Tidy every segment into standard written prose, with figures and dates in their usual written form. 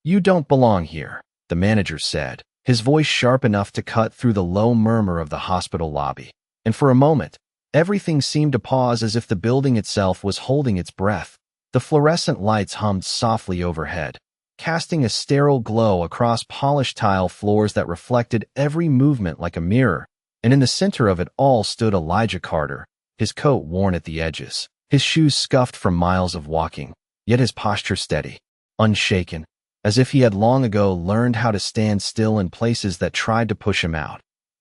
"You don't belong here," the manager said, his voice sharp enough to cut through the low murmur of the hospital lobby. And for a moment, everything seemed to pause as if the building itself was holding its breath. The fluorescent lights hummed softly overhead, casting a sterile glow across polished tile floors that reflected every movement like a mirror. And in the center of it all stood Elijah Carter, his coat worn at the edges, his shoes scuffed from miles of walking, yet his posture steady, unshaken, as if he had long ago learned how to stand still in places that tried to push him out.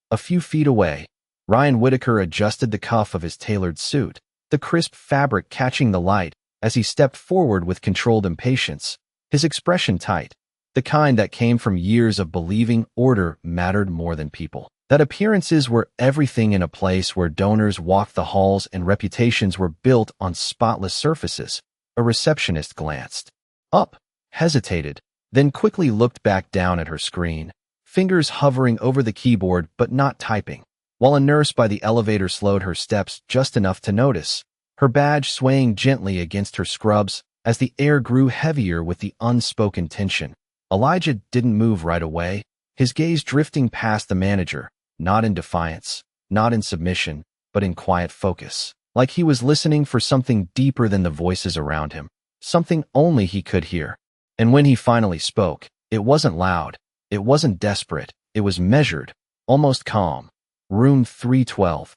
A few feet away, Ryan Whitaker adjusted the cuff of his tailored suit, the crisp fabric catching the light as he stepped forward with controlled impatience, his expression tight, the kind that came from years of believing order mattered more than people, that appearances were everything in a place where donors walked the halls and reputations were built on spotless surfaces. A receptionist glanced up, hesitated, then quickly looked back down at her screen, fingers hovering over the keyboard but not typing, while a nurse by the elevator slowed her steps just enough to notice, her badge swaying gently against her scrubs as the air grew heavier with the unspoken tension. Elijah didn't move right away, his gaze drifting past the manager, not in defiance, not in submission, but in quiet focus, like he was listening for something deeper than the voices around him, something only he could hear. And when he finally spoke, it wasn't loud, it wasn't desperate, it was measured, almost calm. "Room 312.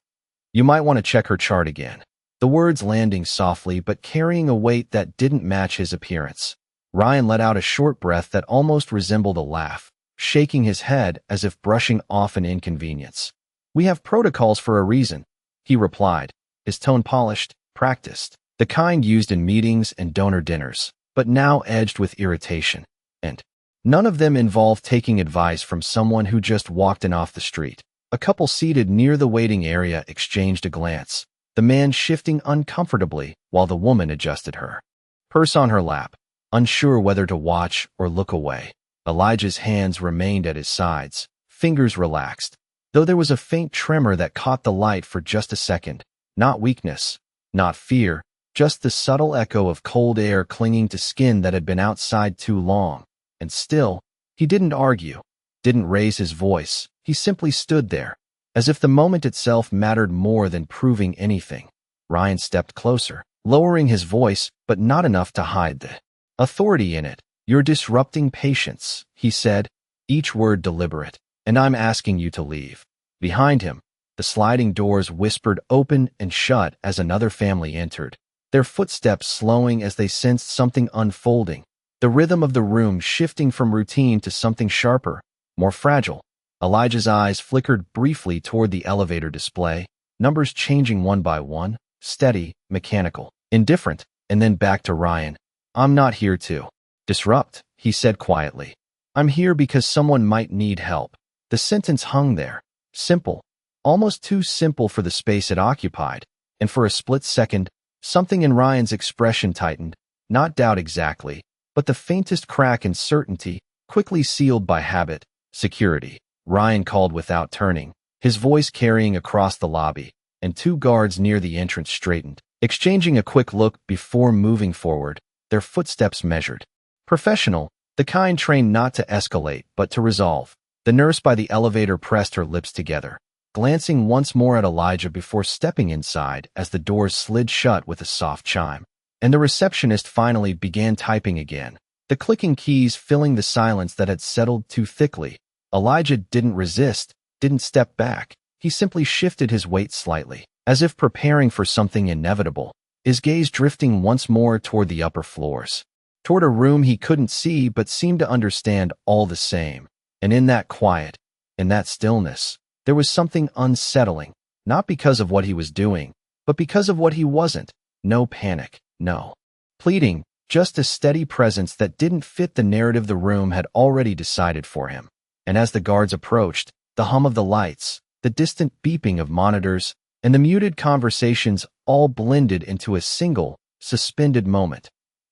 You might want to check her chart again." The words landing softly but carrying a weight that didn't match his appearance. Ryan let out a short breath that almost resembled a laugh, shaking his head as if brushing off an inconvenience. "We have protocols for a reason," he replied, his tone polished, practiced, the kind used in meetings and donor dinners, but now edged with irritation. And none of them involved taking advice from someone who just walked in off the street. A couple seated near the waiting area exchanged a glance, the man shifting uncomfortably while the woman adjusted her purse on her lap, unsure whether to watch or look away. Elijah's hands remained at his sides, fingers relaxed, though there was a faint tremor that caught the light for just a second. Not weakness, not fear, just the subtle echo of cold air clinging to skin that had been outside too long. And still, he didn't argue, didn't raise his voice. He simply stood there, as if the moment itself mattered more than proving anything. Ryan stepped closer, lowering his voice, but not enough to hide the authority in it. "You're disrupting patience," he said, each word deliberate, "and I'm asking you to leave." Behind him, the sliding doors whispered open and shut as another family entered, their footsteps slowing as they sensed something unfolding, the rhythm of the room shifting from routine to something sharper, more fragile. Elijah's eyes flickered briefly toward the elevator display, numbers changing one by one, steady, mechanical, indifferent, and then back to Ryan. "I'm not here to disrupt," he said quietly. "I'm here because someone might need help." The sentence hung there, simple, almost too simple for the space it occupied, and for a split second, something in Ryan's expression tightened, not doubt exactly, but the faintest crack in certainty, quickly sealed by habit. "Security," Ryan called without turning, his voice carrying across the lobby, and two guards near the entrance straightened, exchanging a quick look before moving forward, their footsteps measured. Professional, the kind trained not to escalate but to resolve. The nurse by the elevator pressed her lips together, glancing once more at Elijah before stepping inside as the doors slid shut with a soft chime. And the receptionist finally began typing again, the clicking keys filling the silence that had settled too thickly. Elijah didn't resist, didn't step back. He simply shifted his weight slightly, as if preparing for something inevitable, his gaze drifting once more toward the upper floors, toward a room he couldn't see but seemed to understand all the same. And in that quiet, in that stillness, there was something unsettling, not because of what he was doing, but because of what he wasn't. No panic, no pleading, just a steady presence that didn't fit the narrative the room had already decided for him. And as the guards approached, the hum of the lights, the distant beeping of monitors, and the muted conversations all blended into a single, suspended moment,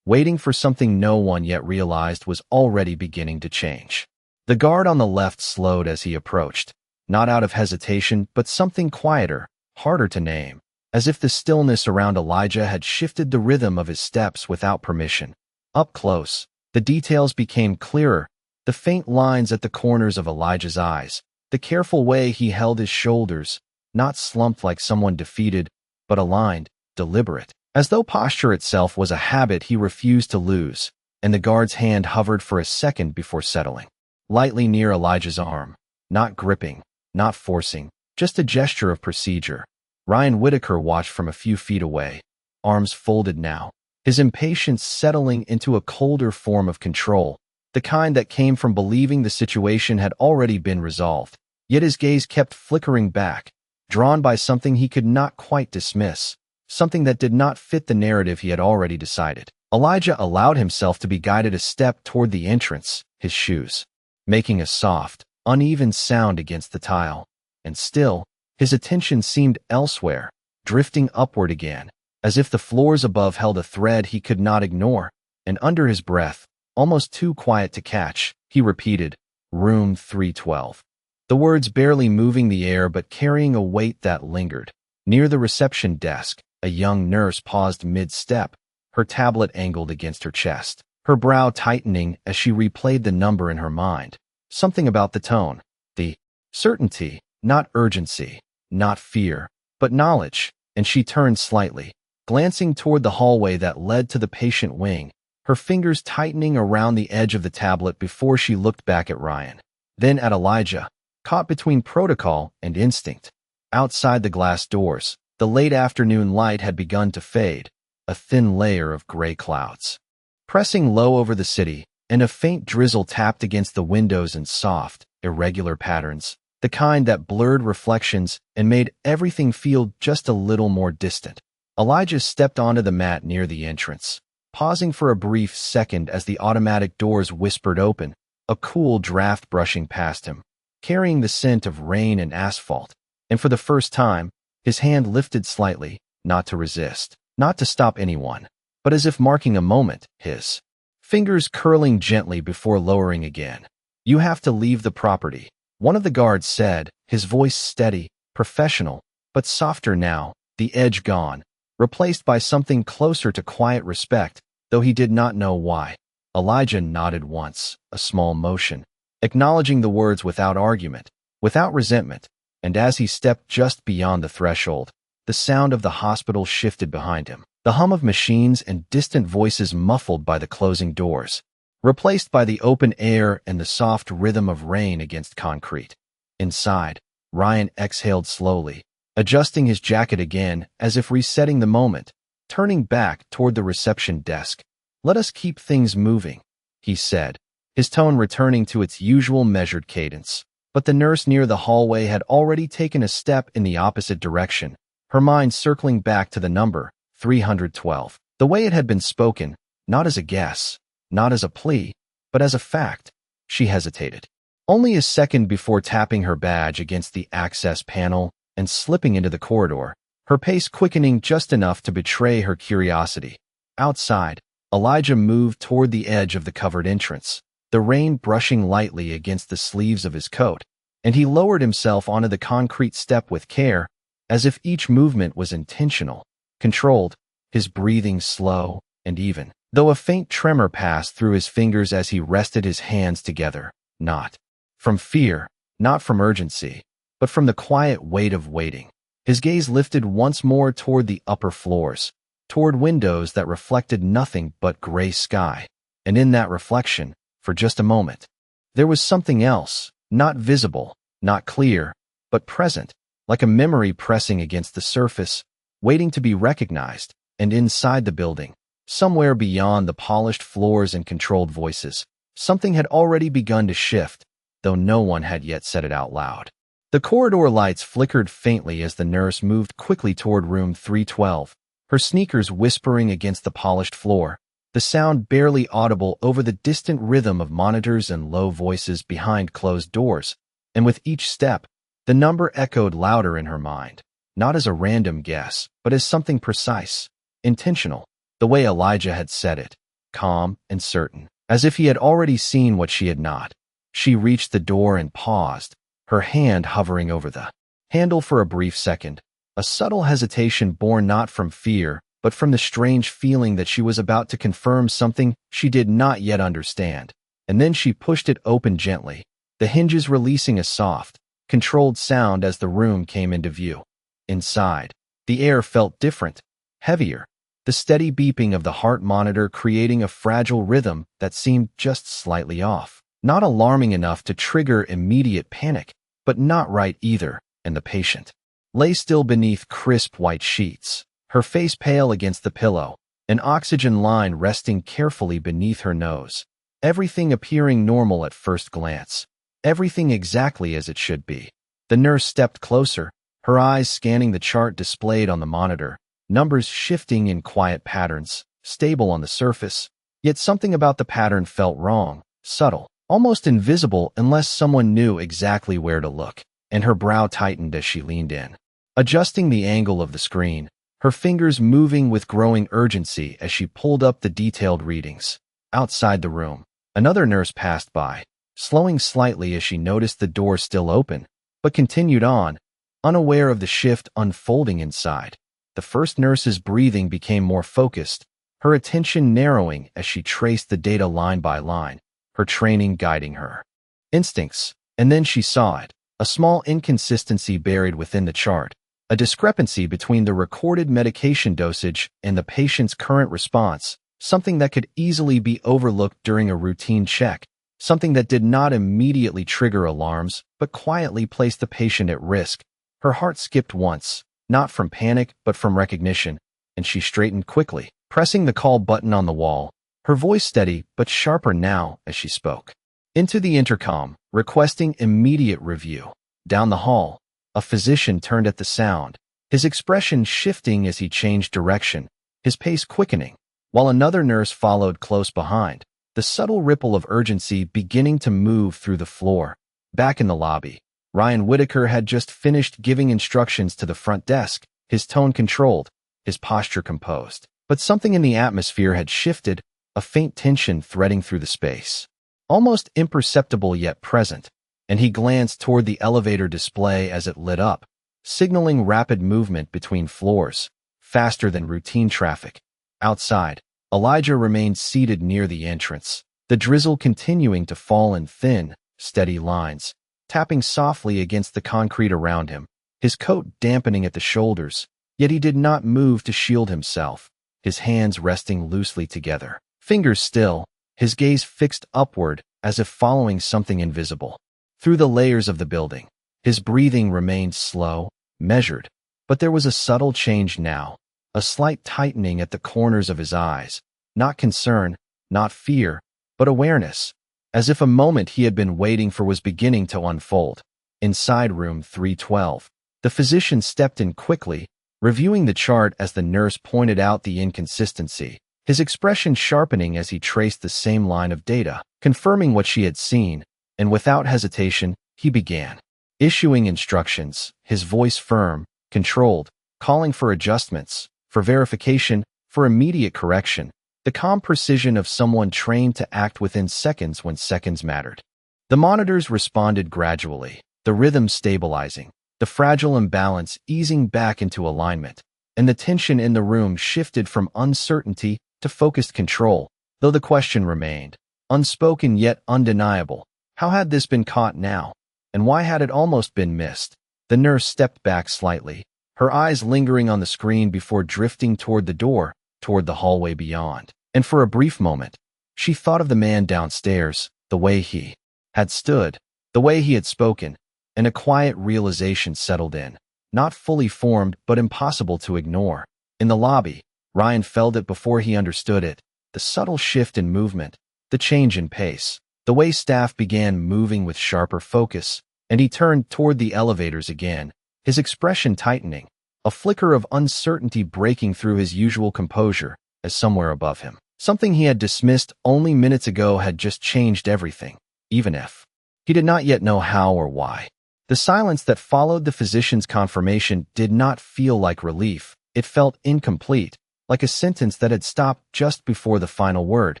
waiting for something no one yet realized was already beginning to change. The guard on the left slowed as he approached, not out of hesitation but something quieter, harder to name, as if the stillness around Elijah had shifted the rhythm of his steps without permission. Up close, The details became clearer, the faint lines at the corners of Elijah's eyes, the careful way he held his shoulders, not slumped like someone defeated, but aligned, deliberate, as though posture itself was a habit he refused to lose, and the guard's hand hovered for a second before settling, lightly near Elijah's arm, not gripping, not forcing, just a gesture of procedure. Ryan Whitaker watched from a few feet away, arms folded now, his impatience settling into a colder form of control, the kind that came from believing the situation had already been resolved. Yet his gaze kept flickering back, drawn by something he could not quite dismiss, something that did not fit the narrative he had already decided. Elijah allowed himself to be guided a step toward the entrance, his shoes making a soft, uneven sound against the tile. And still, his attention seemed elsewhere, drifting upward again, as if the floors above held a thread he could not ignore, and under his breath, almost too quiet to catch, he repeated, "Room 312." The words barely moving the air but carrying a weight that lingered. Near the reception desk, a young nurse paused mid-step, her tablet angled against her chest, her brow tightening as she replayed the number in her mind. Something about the tone, the certainty, not urgency, not fear, but knowledge, and she turned slightly, glancing toward the hallway that led to the patient wing, her fingers tightening around the edge of the tablet before she looked back at Ryan, then at Elijah, caught between protocol and instinct. Outside the glass doors, the late afternoon light had begun to fade, a thin layer of gray clouds, pressing low over the city, and a faint drizzle tapped against the windows in soft, irregular patterns, the kind that blurred reflections and made everything feel just a little more distant. Elijah stepped onto the mat near the entrance, pausing for a brief second as the automatic doors whispered open, a cool draft brushing past him, carrying the scent of rain and asphalt, and for the first time, his hand lifted slightly, not to resist, not to stop anyone, but as if marking a moment, his fingers curling gently before lowering again. "You have to leave the property," one of the guards said, his voice steady, professional, but softer now, the edge gone, replaced by something closer to quiet respect, though he did not know why. Elijah nodded once, a small motion, acknowledging the words without argument, without resentment, and as he stepped just beyond the threshold, the sound of the hospital shifted behind him, the hum of machines and distant voices muffled by the closing doors, replaced by the open air and the soft rhythm of rain against concrete. Inside, Ryan exhaled slowly, adjusting his jacket again as if resetting the moment, turning back toward the reception desk. "Let us keep things moving," he said, his tone returning to its usual measured cadence. But the nurse near the hallway had already taken a step in the opposite direction, her mind circling back to the number, 312. The way it had been spoken, not as a guess, not as a plea, but as a fact. She hesitated. Only a second before tapping her badge against the access panel and slipping into the corridor, her pace quickening just enough to betray her curiosity. Outside, Elijah moved toward the edge of the covered entrance, the rain brushing lightly against the sleeves of his coat, and he lowered himself onto the concrete step with care, as if each movement was intentional, controlled, his breathing slow and even, though a faint tremor passed through his fingers as he rested his hands together, not from fear, not from urgency, but from the quiet weight of waiting. His gaze lifted once more toward the upper floors, toward windows that reflected nothing but gray sky, and in that reflection, for just a moment, there was something else, not visible, not clear, but present, like a memory pressing against the surface, waiting to be recognized. And inside the building, somewhere beyond the polished floors and controlled voices, something had already begun to shift, though no one had yet said it out loud. The corridor lights flickered faintly as the nurse moved quickly toward room 312, her sneakers whispering against the polished floor, the sound barely audible over the distant rhythm of monitors and low voices behind closed doors, and with each step, the number echoed louder in her mind, not as a random guess, but as something precise, intentional, the way Elijah had said it, calm and certain, as if he had already seen what she had not. She reached the door and paused, her hand hovering over the handle for a brief second, a subtle hesitation born not from fear, but from the strange feeling that she was about to confirm something she did not yet understand. And then she pushed it open gently, the hinges releasing a soft, controlled sound as the room came into view. Inside, the air felt different, heavier, the steady beeping of the heart monitor creating a fragile rhythm that seemed just slightly off. Not alarming enough to trigger immediate panic, but not right either, and the patient lay still beneath crisp white sheets, her face pale against the pillow, an oxygen line resting carefully beneath her nose. Everything appearing normal at first glance. Everything exactly as it should be. The nurse stepped closer, her eyes scanning the chart displayed on the monitor, numbers shifting in quiet patterns, stable on the surface. Yet something about the pattern felt wrong, subtle, almost invisible unless someone knew exactly where to look, and her brow tightened as she leaned in, adjusting the angle of the screen, her fingers moving with growing urgency as she pulled up the detailed readings. Outside the room, another nurse passed by, slowing slightly as she noticed the door still open, but continued on, unaware of the shift unfolding inside. The first nurse's breathing became more focused, her attention narrowing as she traced the data line by line, her training guiding her instincts. And then she saw it, a small inconsistency buried within the chart, a discrepancy between the recorded medication dosage and the patient's current response, something that could easily be overlooked during a routine check, something that did not immediately trigger alarms, but quietly placed the patient at risk. Her heart skipped once, not from panic, but from recognition, and she straightened quickly, pressing the call button on the wall, her voice steady but sharper now as she spoke into the intercom, requesting immediate review. Down the hall, a physician turned at the sound, his expression shifting as he changed direction, his pace quickening, while another nurse followed close behind, the subtle ripple of urgency beginning to move through the floor. Back in the lobby, Ryan Whitaker had just finished giving instructions to the front desk, his tone controlled, his posture composed. But something in the atmosphere had shifted, a faint tension threading through the space, almost imperceptible yet present, and he glanced toward the elevator display as it lit up, signaling rapid movement between floors, faster than routine traffic. Outside, Elijah remained seated near the entrance, the drizzle continuing to fall in thin, steady lines, tapping softly against the concrete around him, his coat dampening at the shoulders, yet he did not move to shield himself, his hands resting loosely together, fingers still, his gaze fixed upward as if following something invisible. Through the layers of the building, his breathing remained slow, measured, but there was a subtle change now, a slight tightening at the corners of his eyes, not concern, not fear, but awareness, as if a moment he had been waiting for was beginning to unfold. Inside room 312, the physician stepped in quickly, reviewing the chart as the nurse pointed out the inconsistency, his expression sharpening as he traced the same line of data, confirming what she had seen, and without hesitation, he began issuing instructions, his voice firm, controlled, calling for adjustments, for verification, for immediate correction, the calm precision of someone trained to act within seconds when seconds mattered. The monitors responded gradually, the rhythm stabilizing, the fragile imbalance easing back into alignment, and the tension in the room shifted from uncertainty to focused control, though the question remained, unspoken yet undeniable. How had this been caught now? And why had it almost been missed? The nurse stepped back slightly, her eyes lingering on the screen before drifting toward the door, toward the hallway beyond. And for a brief moment, she thought of the man downstairs, the way he had stood, the way he had spoken, and a quiet realization settled in, not fully formed but impossible to ignore. In the lobby, Ryan felt it before he understood it, the subtle shift in movement, the change in pace, the way staff began moving with sharper focus, and he turned toward the elevators again, his expression tightening, a flicker of uncertainty breaking through his usual composure, as somewhere above him, something he had dismissed only minutes ago had just changed everything, even if he did not yet know how or why. The silence that followed the physician's confirmation did not feel like relief, it felt incomplete, like a sentence that had stopped just before the final word,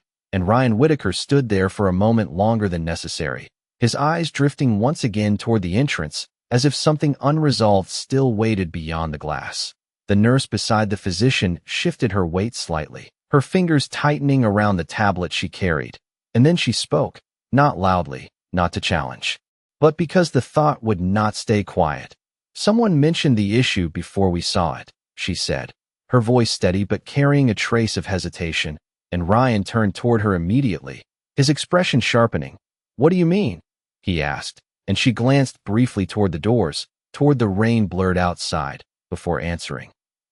and Ryan Whitaker stood there for a moment longer than necessary, his eyes drifting once again toward the entrance, as if something unresolved still waited beyond the glass. The nurse beside the physician shifted her weight slightly, her fingers tightening around the tablet she carried. And then she spoke, not loudly, not to challenge, but because the thought would not stay quiet. "Someone mentioned the issue before we saw it," she said, her voice steady but carrying a trace of hesitation, and Ryan turned toward her immediately, his expression sharpening. "What do you mean?" he asked, and she glanced briefly toward the doors, toward the rain blurred outside, before answering.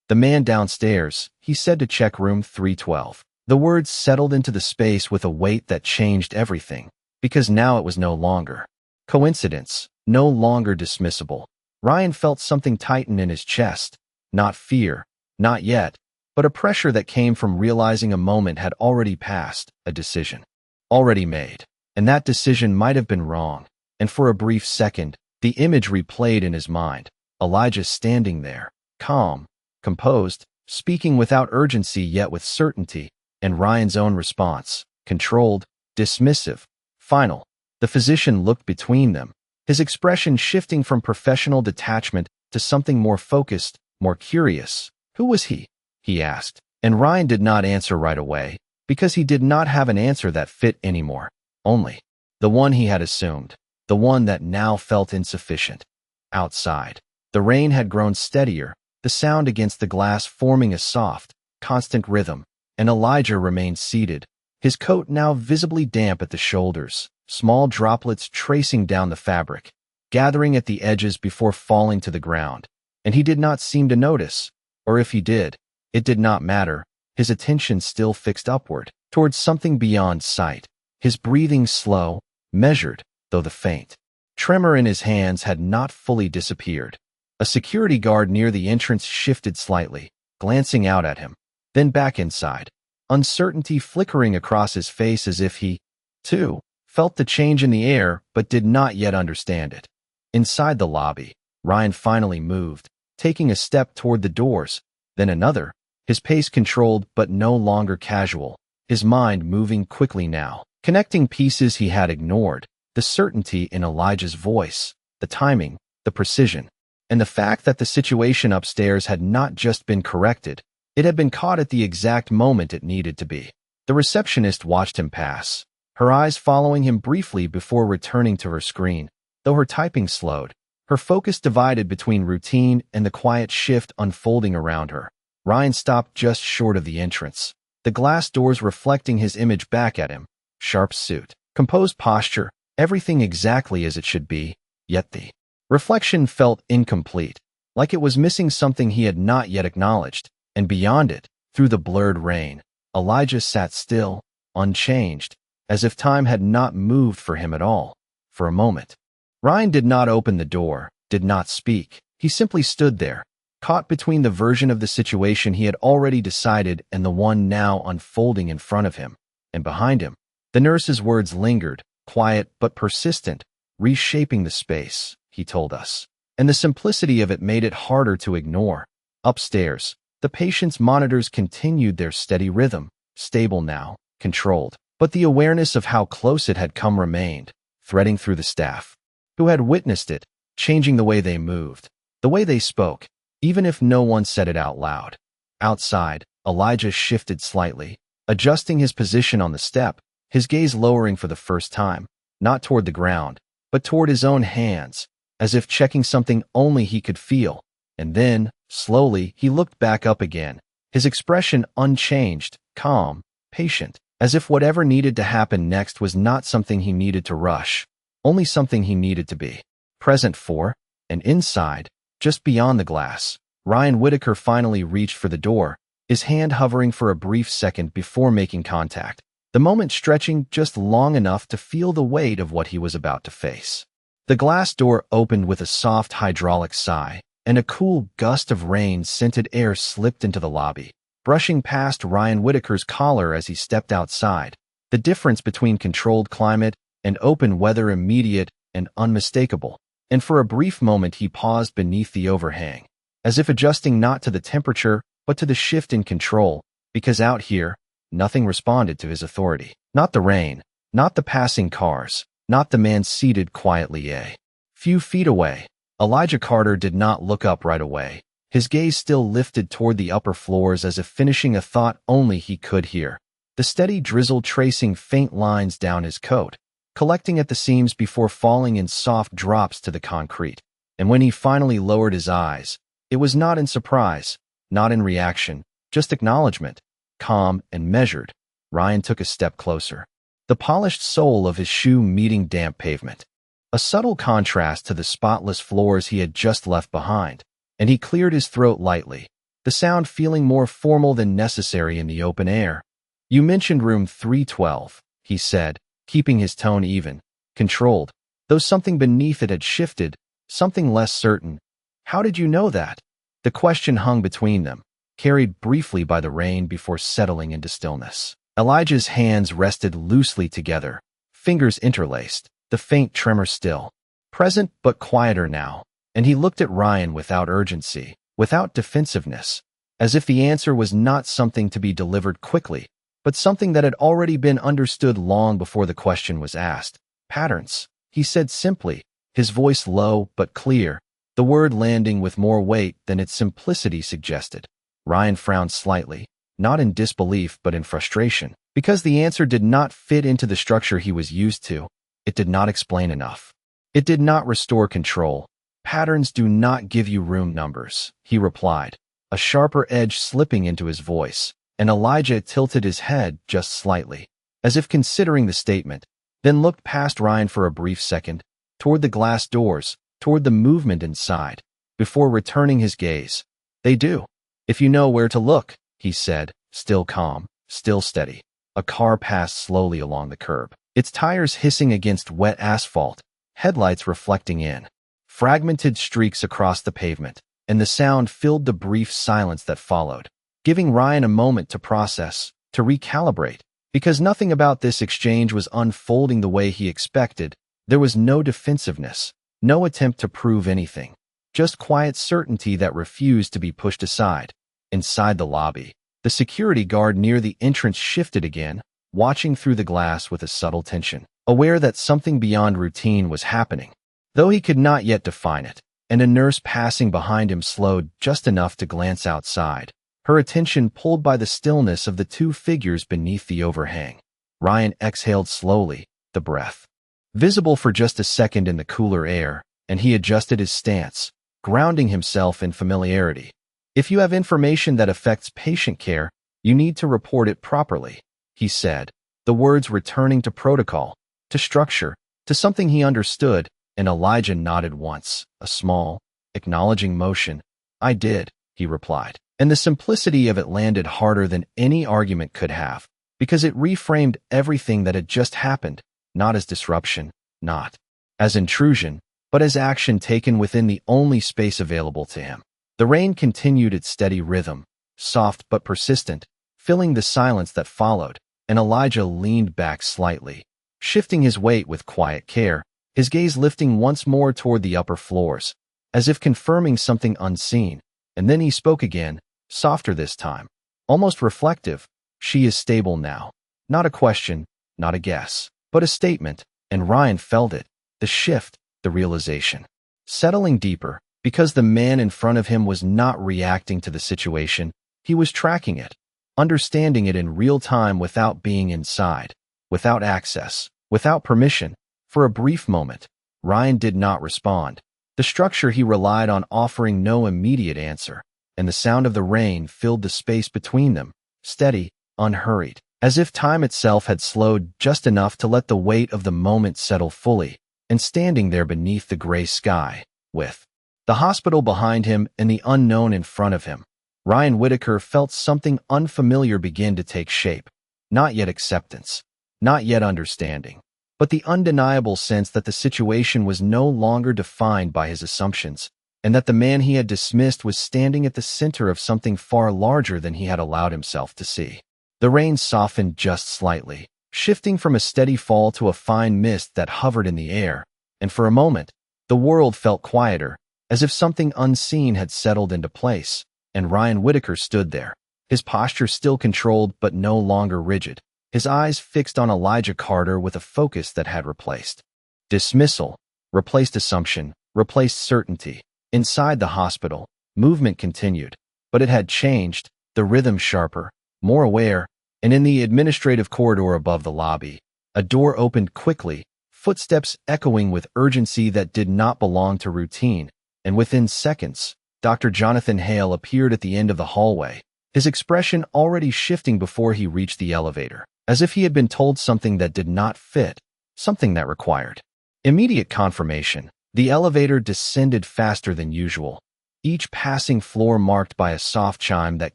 "The man downstairs, he said to check room 312. The words settled into the space with a weight that changed everything, because now it was no longer coincidence, no longer dismissible. Ryan felt something tighten in his chest, not fear, not yet, but a pressure that came from realizing a moment had already passed, a decision already made, and that decision might have been wrong. And for a brief second, the image replayed in his mind, Elijah standing there, calm, composed, speaking without urgency yet with certainty, and Ryan's own response, controlled, dismissive, final. The physician looked between them, his expression shifting from professional detachment to something more focused, more curious. "Who was he?" he asked, and Ryan did not answer right away, because he did not have an answer that fit anymore, only the one he had assumed, the one that now felt insufficient. Outside, the rain had grown steadier, the sound against the glass forming a soft, constant rhythm, and Elijah remained seated, his coat now visibly damp at the shoulders, small droplets tracing down the fabric, gathering at the edges before falling to the ground. And he did not seem to notice, or if he did, it did not matter, his attention still fixed upward, towards something beyond sight, his breathing slow, measured, though the faint tremor in his hands had not fully disappeared. A security guard near the entrance shifted slightly, glancing out at him, then back inside, uncertainty flickering across his face as if he, too, felt the change in the air but did not yet understand it. Inside the lobby, Ryan finally moved, taking a step toward the doors, then another, his pace controlled but no longer casual, his mind moving quickly now, connecting pieces he had ignored, the certainty in Elijah's voice, the timing, the precision, and the fact that the situation upstairs had not just been corrected, it had been caught at the exact moment it needed to be. The receptionist watched him pass, her eyes following him briefly before returning to her screen. Though her typing slowed, her focus divided between routine and the quiet shift unfolding around her. Ryan stopped just short of the entrance, the glass doors reflecting his image back at him, sharp suit, composed posture, everything exactly as it should be, yet the reflection felt incomplete, like it was missing something he had not yet acknowledged, and beyond it, through the blurred rain, Elijah sat still, unchanged, as if time had not moved for him at all, for a moment. Ryan did not open the door, did not speak, he simply stood there, caught between the version of the situation he had already decided and the one now unfolding in front of him, and behind him, the nurse's words lingered, quiet but persistent, reshaping the space, he told us. And the simplicity of it made it harder to ignore. Upstairs, the patient's monitors continued their steady rhythm, stable now, controlled, but the awareness of how close it had come remained, threading through the staff, who had witnessed it, changing the way they moved, the way they spoke, even if no one said it out loud. Outside, Elijah shifted slightly, adjusting his position on the step, his gaze lowering for the first time, not toward the ground, but toward his own hands, as if checking something only he could feel. And then, slowly, he looked back up again, his expression unchanged, calm, patient, as if whatever needed to happen next was not something he needed to rush, only something he needed to be present for. And inside, just beyond the glass, Ryan Whitaker finally reached for the door, his hand hovering for a brief second before making contact, the moment stretching just long enough to feel the weight of what he was about to face. The glass door opened with a soft hydraulic sigh, and a cool gust of rain-scented air slipped into the lobby, brushing past Ryan Whitaker's collar as he stepped outside. The difference between controlled climate and open weather immediate and unmistakable, and for a brief moment he paused beneath the overhang, as if adjusting not to the temperature but to the shift in control, because out here, nothing responded to his authority. Not the rain, not the passing cars, not the man seated quietly a few feet away. Elijah Carter did not look up right away, his gaze still lifted toward the upper floors as if finishing a thought only he could hear. The steady drizzle tracing faint lines down his coat, collecting at the seams before falling in soft drops to the concrete. And when he finally lowered his eyes, it was not in surprise, not in reaction, just acknowledgment, calm and measured. Ryan took a step closer, the polished sole of his shoe meeting damp pavement, a subtle contrast to the spotless floors he had just left behind, and he cleared his throat lightly, the sound feeling more formal than necessary in the open air. "You mentioned room 312, he said, keeping his tone even, controlled, though something beneath it had shifted, something less certain. "How did you know that?" The question hung between them, carried briefly by the rain before settling into stillness. Elijah's hands rested loosely together, fingers interlaced, the faint tremor still present but quieter now, and he looked at Ryan without urgency, without defensiveness, as if the answer was not something to be delivered quickly, but something that had already been understood long before the question was asked. "Patterns," he said simply, his voice low but clear, the word landing with more weight than its simplicity suggested. Ryan frowned slightly, not in disbelief but in frustration, because the answer did not fit into the structure he was used to. It did not explain enough. It did not restore control. "Patterns do not give you room numbers," he replied, a sharper edge slipping into his voice, and Elijah tilted his head just slightly, as if considering the statement, then looked past Ryan for a brief second, toward the glass doors, toward the movement inside, before returning his gaze. "They do, if you know where to look," he said, still calm, still steady. A car passed slowly along the curb, its tires hissing against wet asphalt, headlights reflecting in fragmented streaks across the pavement, and the sound filled the brief silence that followed, giving Ryan a moment to process, to recalibrate, because nothing about this exchange was unfolding the way he expected. There was no defensiveness, no attempt to prove anything, just quiet certainty that refused to be pushed aside. Inside the lobby, the security guard near the entrance shifted again, watching through the glass with a subtle tension, aware that something beyond routine was happening, though he could not yet define it, and a nurse passing behind him slowed just enough to glance outside, her attention pulled by the stillness of the two figures beneath the overhang. Ryan exhaled slowly, the breath visible for just a second in the cooler air, and he adjusted his stance, grounding himself in familiarity. "If you have information that affects patient care, you need to report it properly," he said, the words returning to protocol, to structure, to something he understood, and Elijah nodded once, a small, acknowledging motion. "I did," he replied, and the simplicity of it landed harder than any argument could have, because it reframed everything that had just happened, not as disruption, not as intrusion, but as action taken within the only space available to him. The rain continued its steady rhythm, soft but persistent, filling the silence that followed, and Elijah leaned back slightly, shifting his weight with quiet care, his gaze lifting once more toward the upper floors, as if confirming something unseen. And then he spoke again, softer this time, almost reflective. "She is stable now." Not a question, not a guess, but a statement, and Ryan felt it, the shift, the realization, settling deeper, because the man in front of him was not reacting to the situation, he was tracking it, understanding it in real time without being inside, without access, without permission. For a brief moment, Ryan did not respond. The structure he relied on offering no immediate answer, and the sound of the rain filled the space between them, steady, unhurried, as if time itself had slowed just enough to let the weight of the moment settle fully. And standing there beneath the gray sky, with the hospital behind him and the unknown in front of him, Ryan Whitaker felt something unfamiliar begin to take shape. Not yet acceptance, not yet understanding, but the undeniable sense that the situation was no longer defined by his assumptions, and that the man he had dismissed was standing at the center of something far larger than he had allowed himself to see. The rain softened just slightly, shifting from a steady fall to a fine mist that hovered in the air, and for a moment, the world felt quieter, as if something unseen had settled into place, and Ryan Whitaker stood there, his posture still controlled but no longer rigid, his eyes fixed on Elijah Carter with a focus that had replaced dismissal, replaced assumption, replaced certainty. Inside the hospital, Movement continued, but it had changed, the rhythm sharper, more aware, and in the administrative corridor above the lobby, a door opened quickly, footsteps echoing with urgency that did not belong to routine, and within seconds, Dr. Jonathan Hale appeared at the end of the hallway, his expression already shifting before he reached the elevator, as if he had been told something that did not fit, something that required immediate confirmation. The elevator descended faster than usual, each passing floor marked by a soft chime that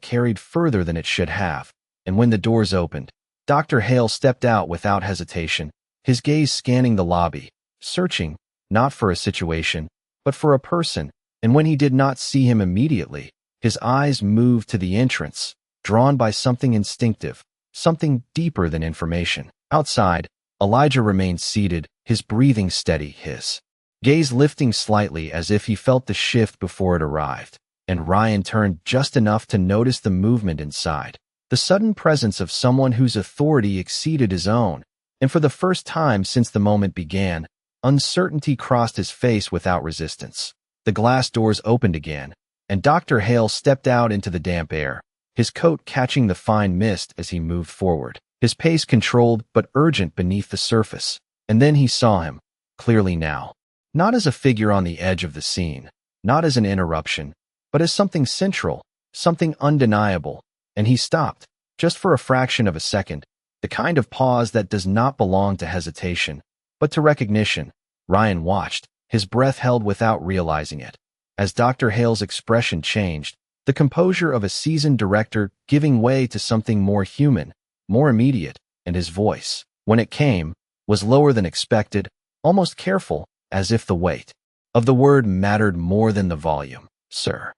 carried further than it should have, and when the doors opened, Dr. Hale stepped out without hesitation, his gaze scanning the lobby, searching, not for a situation, but for a person, and when he did not see him immediately, his eyes moved to the entrance, drawn by something instinctive, something deeper than information. Outside, Elijah remained seated, his breathing steady, his gaze lifting slightly as if he felt the shift before it arrived, and Ryan turned just enough to notice the movement inside, the sudden presence of someone whose authority exceeded his own, and for the first time since the moment began, uncertainty crossed his face without resistance. The glass doors opened again, and Dr. Hale stepped out into the damp air, his coat catching the fine mist as he moved forward, his pace controlled but urgent beneath the surface. And then he saw him, clearly now. Not as a figure on the edge of the scene, not as an interruption, but as something central, something undeniable, and he stopped, just for a fraction of a second, the kind of pause that does not belong to hesitation, but to recognition. Ryan watched, his breath held without realizing it. As Dr. Hale's expression changed, the composure of a seasoned director giving way to something more human, more immediate, and his voice, when it came, was lower than expected, almost careful, as if the weight of the word mattered more than the volume. Sir.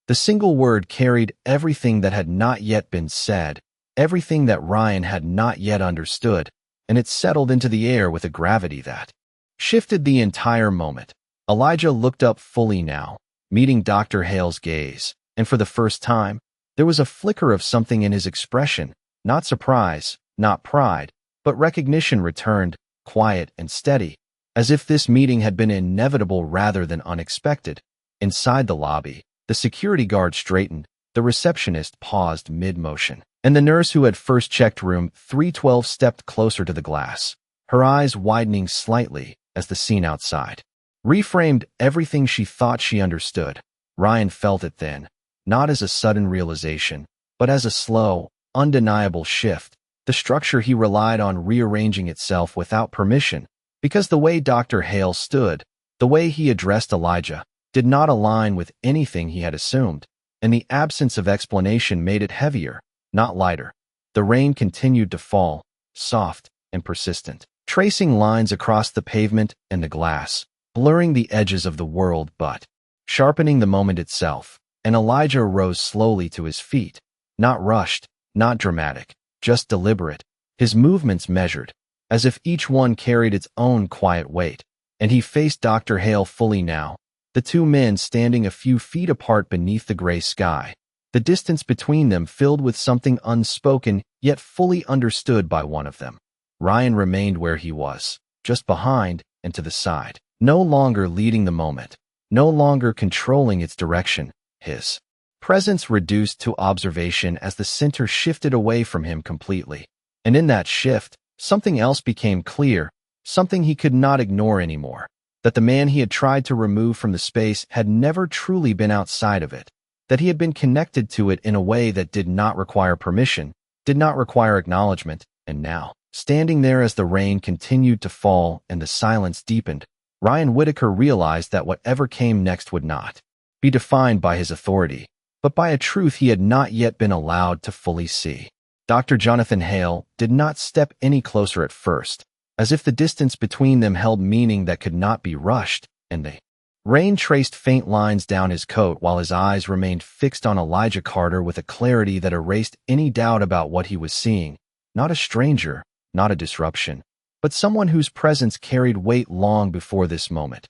The single word carried everything that had not yet been said, everything that Ryan had not yet understood, and it settled into the air with a gravity that shifted the entire moment. Elijah looked up fully now, meeting Dr. Hale's gaze, and for the first time, there was a flicker of something in his expression, not surprise, not pride, but recognition returned, quiet and steady, as if this meeting had been inevitable rather than unexpected. Inside the lobby, the security guard straightened, the receptionist paused mid-motion, and the nurse who had first checked room 312 stepped closer to the glass, her eyes widening slightly as the scene outside reframed everything she thought she understood. Ryan felt it then, not as a sudden realization, but as a slow, undeniable shift, the structure he relied on rearranging itself without permission, because the way Dr. Hale stood, the way he addressed Elijah, did not align with anything he had assumed, and the absence of explanation made it heavier, not lighter. The rain continued to fall, soft and persistent, tracing lines across the pavement and the glass, blurring the edges of the world but sharpening the moment itself, and Elijah rose slowly to his feet, not rushed, not dramatic, just deliberate, his movements measured, as if each one carried its own quiet weight, and he faced Dr. Hale fully now, the two men standing a few feet apart beneath the gray sky, the distance between them filled with something unspoken yet fully understood by one of them. Ryan remained where he was, just behind and to the side, no longer leading the moment, no longer controlling its direction, his presence reduced to observation as the center shifted away from him completely. And in that shift, something else became clear, something he could not ignore anymore, that the man he had tried to remove from the space had never truly been outside of it, that he had been connected to it in a way that did not require permission, did not require acknowledgement, and now, standing there as the rain continued to fall and the silence deepened, Ryan Whitaker realized that whatever came next would not be defined by his authority, but by a truth he had not yet been allowed to fully see. Dr. Jonathan Hale did not step any closer at first, as if the distance between them held meaning that could not be rushed, and the rain traced faint lines down his coat while his eyes remained fixed on Elijah Carter with a clarity that erased any doubt about what he was seeing. Not a stranger, not a disruption, but someone whose presence carried weight long before this moment.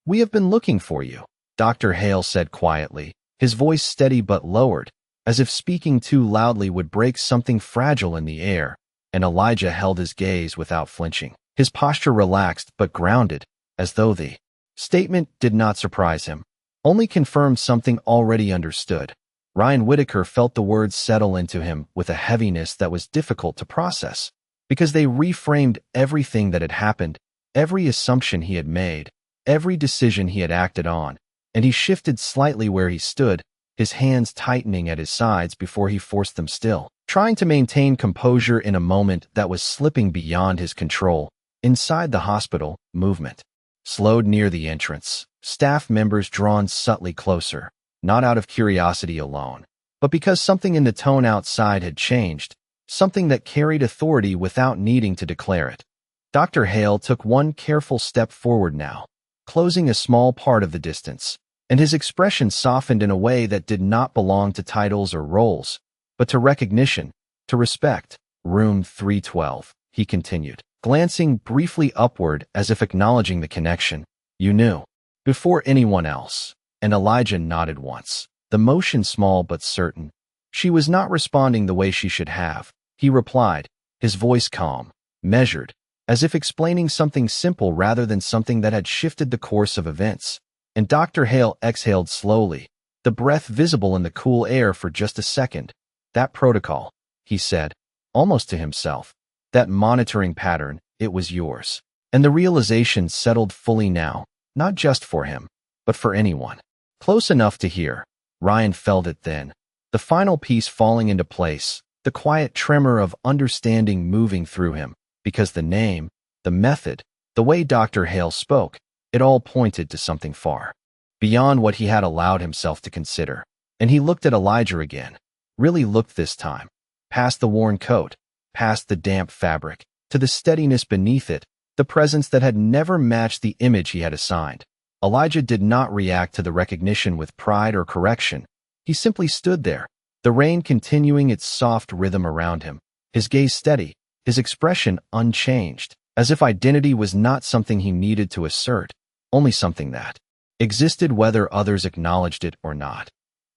"We have been looking for you," Dr. Hale said quietly, his voice steady but lowered, as if speaking too loudly would break something fragile in the air, and Elijah held his gaze without flinching, his posture relaxed but grounded, as though the statement did not surprise him, only confirmed something already understood. Ryan Whitaker felt the words settle into him with a heaviness that was difficult to process, because they reframed everything that had happened, every assumption he had made, every decision he had acted on, and he shifted slightly where he stood, his hands tightening at his sides before he forced them still, trying to maintain composure in a moment that was slipping beyond his control. Inside the hospital, movement slowed near the entrance, staff members drawn subtly closer, not out of curiosity alone, but because something in the tone outside had changed, something that carried authority without needing to declare it. Dr. Hale took one careful step forward now, closing a small part of the distance, and his expression softened in a way that did not belong to titles or roles, but to recognition, to respect. Room 312, he continued, glancing briefly upward as if acknowledging the connection. You knew. Before anyone else. And Elijah nodded once, the motion small but certain. She was not responding the way she should have. He replied, his voice calm, measured, as if explaining something simple rather than something that had shifted the course of events. And Dr. Hale exhaled slowly, the breath visible in the cool air for just a second. That protocol, he said, almost to himself. That monitoring pattern, it was yours. And the realization settled fully now, not just for him, but for anyone. Close enough to hear. Ryan felt it then. The final piece falling into place, the quiet tremor of understanding moving through him, because the name, the method, the way Dr. Hale spoke, it all pointed to something far beyond what he had allowed himself to consider. And he looked at Elijah again, really looked this time, past the worn coat, past the damp fabric, to the steadiness beneath it, the presence that had never matched the image he had assigned. Elijah did not react to the recognition with pride or correction. He simply stood there, the rain continuing its soft rhythm around him, his gaze steady, his expression unchanged, as if identity was not something he needed to assert, only something that existed whether others acknowledged it or not.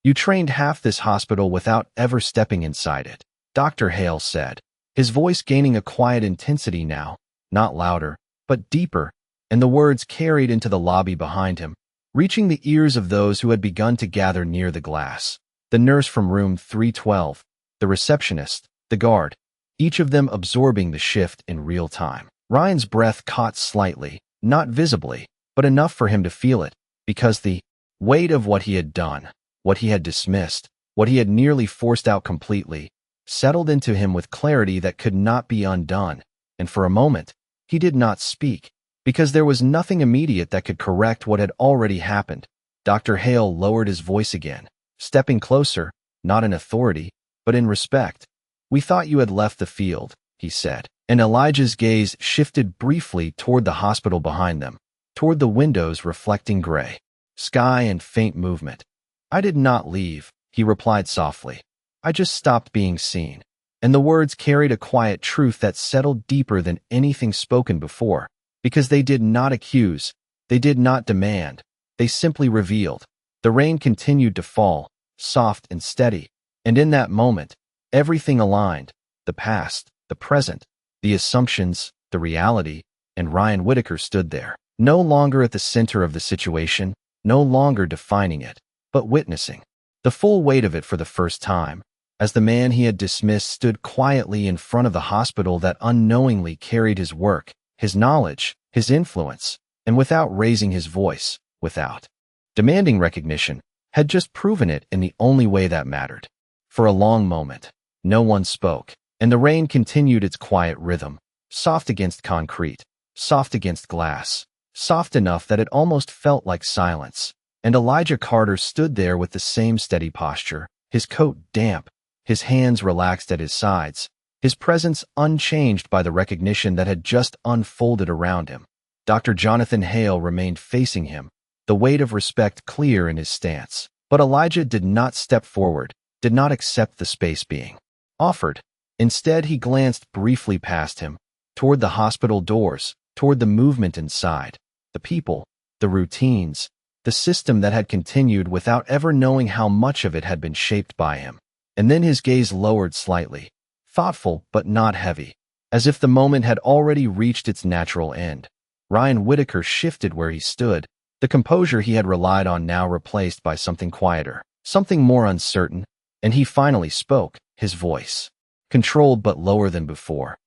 You trained half this hospital without ever stepping inside it, Dr. Hale said, his voice gaining a quiet intensity now, not louder, but deeper, and the words carried into the lobby behind him, reaching the ears of those who had begun to gather near the glass. The nurse from room 312, the receptionist, the guard, each of them absorbing the shift in real time. Ryan's breath caught slightly, not visibly, but enough for him to feel it, because the weight of what he had done, what he had dismissed, what he had nearly forced out completely, settled into him with clarity that could not be undone, and for a moment, he did not speak, because there was nothing immediate that could correct what had already happened. Dr. Hale lowered his voice again, stepping closer, not in authority, but in respect. We thought you had left the field, he said, and Elijah's gaze shifted briefly toward the hospital behind them, toward the windows reflecting gray sky and faint movement. I did not leave, he replied softly. I just stopped being seen. And the words carried a quiet truth that settled deeper than anything spoken before, because they did not accuse, they did not demand, they simply revealed. The rain continued to fall, soft and steady, and in that moment, everything aligned, the past, the present, the assumptions, the reality, and Ryan Whitaker stood there, no longer at the center of the situation, no longer defining it, but witnessing the full weight of it for the first time, as the man he had dismissed stood quietly in front of the hospital that unknowingly carried his work, his knowledge, his influence, and without raising his voice, without demanding recognition, had just proven it in the only way that mattered. For a long moment, no one spoke, and the rain continued its quiet rhythm, soft against concrete, soft against glass, soft enough that it almost felt like silence. And Elijah Carter stood there with the same steady posture, his coat damp, his hands relaxed at his sides, his presence unchanged by the recognition that had just unfolded around him. Dr. Jonathan Hale remained facing him, the weight of respect clear in his stance. But Elijah did not step forward, did not accept the space being offered. Instead, he glanced briefly past him, toward the hospital doors, toward the movement inside, the people, the routines, the system that had continued without ever knowing how much of it had been shaped by him. And then his gaze lowered slightly, thoughtful but not heavy, as if the moment had already reached its natural end. Ryan Whitaker shifted where he stood, The composure he had relied on now replaced by something quieter, something more uncertain, and he finally spoke, his voice controlled but lower than before.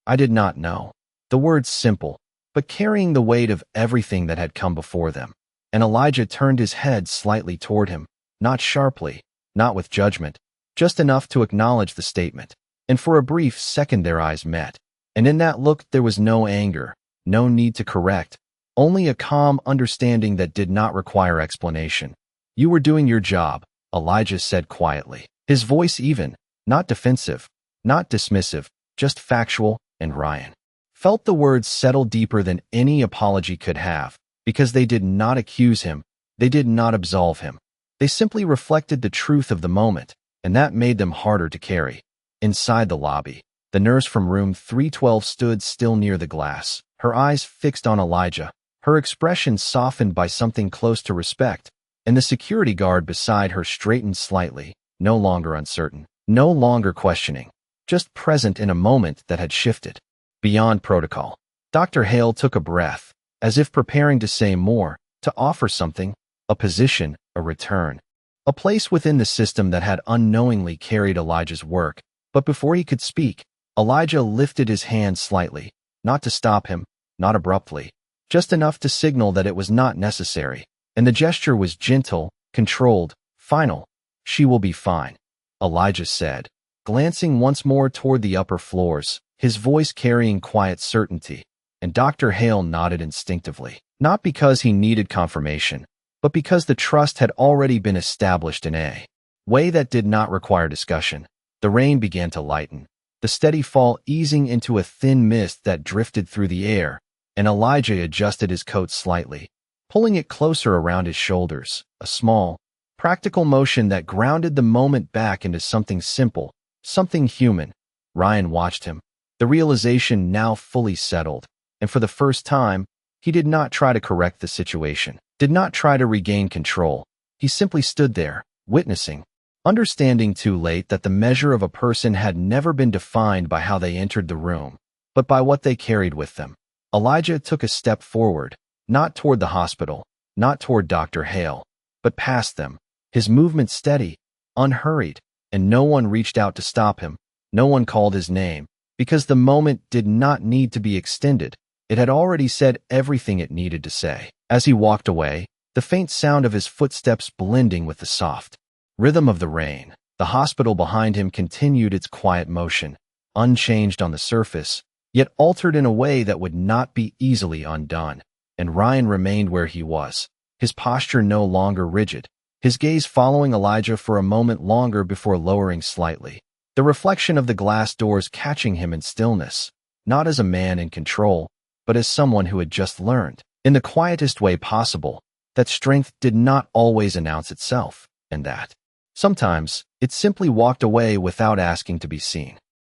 I did not know. The words simple, but carrying the weight of everything that had come before them. And Elijah turned his head slightly toward him, not sharply, not with judgment, just enough to acknowledge the statement. And for a brief second their eyes met. And in that look there was no anger, no need to correct, only a calm understanding that did not require explanation. You were doing your job, Elijah said quietly. His voice even, not defensive, not dismissive, just factual, and Ryan felt the words settle deeper than any apology could have, because they did not accuse him, they did not absolve him. They simply reflected the truth of the moment, and that made them harder to carry. Inside the lobby, the nurse from room 312 stood still near the glass, her eyes fixed on Elijah, her expression softened by something close to respect, and the security guard beside her straightened slightly, no longer uncertain, no longer questioning, just present in a moment that had shifted. Beyond protocol, Dr. Hale took a breath, as if preparing to say more, to offer something, a position, a return, a place within the system that had unknowingly carried Elijah's work. But before he could speak, Elijah lifted his hand slightly, not to stop him, not abruptly, just enough to signal that it was not necessary. And the gesture was gentle, controlled, final. She will be fine, Elijah said, glancing once more toward the upper floors, his voice carrying quiet certainty. And Dr. Hale nodded instinctively, not because he needed confirmation, but because the trust had already been established in a way that did not require discussion. The rain began to lighten, the steady fall easing into a thin mist that drifted through the air, and Elijah adjusted his coat slightly, pulling it closer around his shoulders, a small, practical motion that grounded the moment back into something simple, something human. Ryan watched him, the realization now fully settled, and for the first time, he did not try to correct the situation, did not try to regain control. He simply stood there, witnessing, understanding too late that the measure of a person had never been defined by how they entered the room, but by what they carried with them. Elijah took a step forward, not toward the hospital, not toward Dr. Hale, but past them, his movement steady, unhurried, and no one reached out to stop him, no one called his name, because the moment did not need to be extended. It had already said everything it needed to say. As he walked away, the faint sound of his footsteps blending with the soft rhythm of the rain, the hospital behind him continued its quiet motion, unchanged on the surface, yet altered in a way that would not be easily undone. And Ryan remained where he was, his posture no longer rigid, his gaze following Elijah for a moment longer before lowering slightly, the reflection of the glass doors catching him in stillness, not as a man in control, but as someone who had just learned, in the quietest way possible, that strength did not always announce itself, and that sometimes it simply walked away without asking to be seen.